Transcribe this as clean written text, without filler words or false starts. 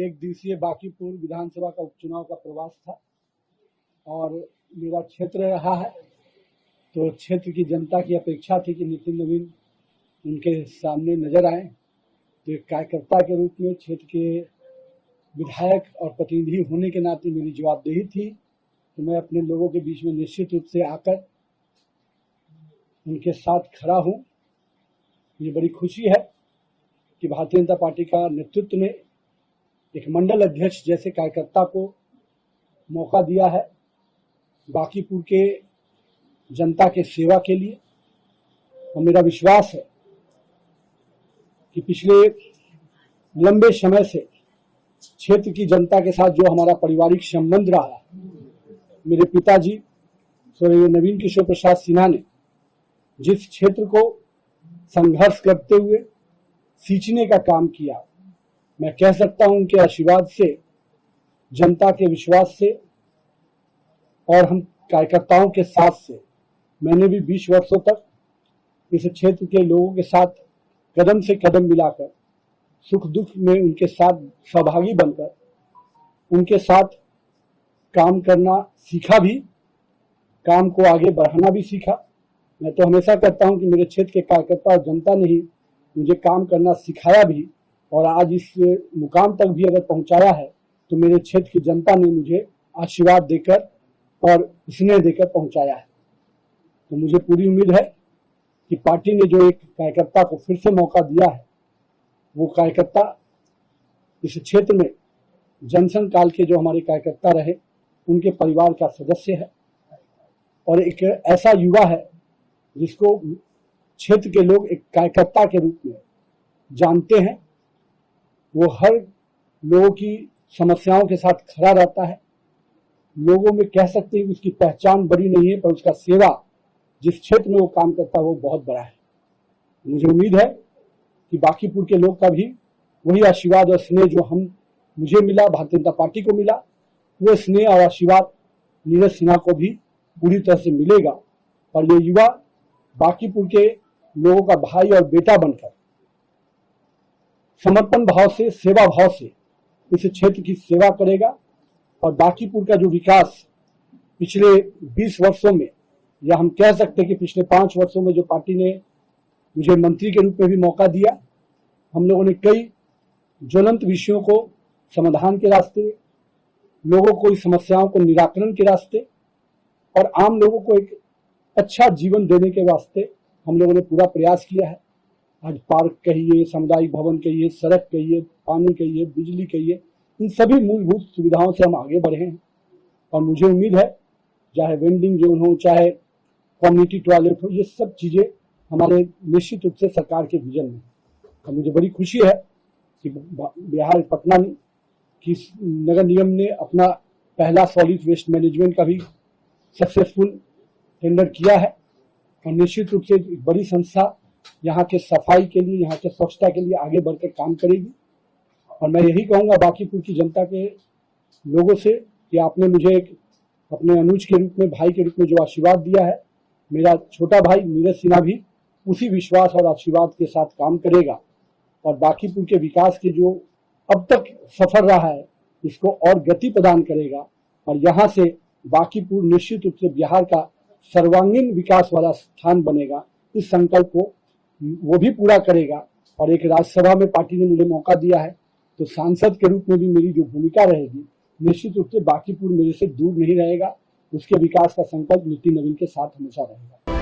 एक दिवसीय बांकीपुर विधानसभा का उपचुनाव का प्रवास था और मेरा क्षेत्र रहा है, तो क्षेत्र की जनता की अपेक्षा थी कि नितिन नवीन उनके सामने नजर आए। तो एक कार्यकर्ता के रूप में क्षेत्र के विधायक और प्रतिनिधि होने के नाते मेरी जवाबदेही थी तो मैं अपने लोगों के बीच में निश्चित रूप से आकर उनके साथ खड़ा हूं। मुझे बड़ी खुशी है कि भारतीय जनता पार्टी का नेतृत्व ने एक मंडल अध्यक्ष जैसे कार्यकर्ता को मौका दिया है बांकीपुर के जनता के सेवा के लिए। और मेरा विश्वास है कि पिछले लंबे समय से क्षेत्र की जनता के साथ जो हमारा पारिवारिक संबंध रहा, मेरे पिताजी स्वर्गीय नवीन किशोर प्रसाद सिन्हा ने जिस क्षेत्र को संघर्ष करते हुए सींचने का काम किया, मैं कह सकता हूं उनके आशीर्वाद से, जनता के विश्वास से और हम कार्यकर्ताओं के साथ से मैंने भी 20 वर्षों तक इस क्षेत्र के लोगों के साथ कदम से कदम मिलाकर सुख दुख में उनके साथ सहभागी बनकर उनके साथ काम करना सीखा भी, काम को आगे बढ़ाना भी सीखा। मैं तो हमेशा कहता हूं कि मेरे क्षेत्र के कार्यकर्ता और जनता ने ही मुझे काम करना सिखाया भी और आज इस मुकाम तक भी अगर पहुंचाया है तो मेरे क्षेत्र की जनता ने मुझे आशीर्वाद देकर और स्नेह देकर पहुंचाया है। तो मुझे पूरी उम्मीद है कि पार्टी ने जो एक कार्यकर्ता को फिर से मौका दिया है, वो कार्यकर्ता इस क्षेत्र में जनसंघ काल के जो हमारे कार्यकर्ता रहे उनके परिवार का सदस्य है और एक ऐसा युवा है जिसको क्षेत्र के लोग एक कार्यकर्ता के रूप में जानते हैं। वो हर लोगों की समस्याओं के साथ खड़ा रहता है। लोगों में कह सकते हैं कि उसकी पहचान बड़ी नहीं है, पर उसका सेवा जिस क्षेत्र में वो काम करता है वो बहुत बड़ा है। मुझे उम्मीद है कि बांकीपुर के लोग का भी वही आशीर्वाद और स्नेह जो मुझे मिला, भारतीय जनता पार्टी को मिला, वो स्नेह और आशीर्वाद नीरज सिन्हा को भी पूरी तरह से मिलेगा। और ये युवा बांकीपुर के लोगों का भाई और बेटा बनकर समर्पण भाव से, सेवा भाव से इस क्षेत्र की सेवा करेगा और बांकीपुर का जो विकास पिछले 20 वर्षों में, या हम कह सकते हैं कि पिछले 5 वर्षों में जो पार्टी ने मुझे मंत्री के रूप में भी मौका दिया, हम लोगों ने कई ज्वलंत विषयों को समाधान के रास्ते, लोगों को इस समस्याओं को निराकरण के रास्ते और आम लोगों को एक अच्छा जीवन देने के वास्ते हम लोगों ने पूरा प्रयास किया है। आज पार्क कहिए, सामुदायिक भवन कहिए, सड़क कहिए, पानी कहिए, बिजली कहिए, इन सभी मूलभूत सुविधाओं से हम आगे बढ़े हैं। और मुझे उम्मीद है चाहे वेंडिंग जोन हो, चाहे कम्युनिटी टॉयलेट हो, ये सब चीजें हमारे निश्चित रूप से सरकार के विजन में। और मुझे बड़ी खुशी है कि बिहार पटना की नगर निगम ने अपना पहला सॉलिड वेस्ट मैनेजमेंट का भी सक्सेसफुल टेंडर किया है और निश्चित रूप से एक बड़ी संस्था यहाँ के सफाई के लिए, यहाँ के स्वच्छता के लिए आगे बढ़कर काम करेगी। और मैं यही कहूँगा बांकीपुर की जनता के लोगों से कि आपने मुझे एक अपने अनुज के रूप में, भाई के रूप में जो आशीर्वाद दिया है, मेरा छोटा भाई नीरज सिन्हा भी उसी विश्वास और आशीर्वाद के साथ काम करेगा और बांकीपुर के विकास के जो अब तक सफर रहा है इसको और गति प्रदान करेगा और यहाँ से बांकीपुर निश्चित रूप से बिहार का सर्वांगीण विकास वाला स्थान बनेगा। इस संकल्प को वो भी पूरा करेगा। और एक राज्यसभा में पार्टी ने मुझे मौका दिया है तो सांसद के रूप में भी मेरी जो भूमिका रहेगी, निश्चित रूप से बांकीपुर मेरे से दूर नहीं रहेगा। उसके विकास का संकल्प नितिन नवीन के साथ हमेशा रहेगा।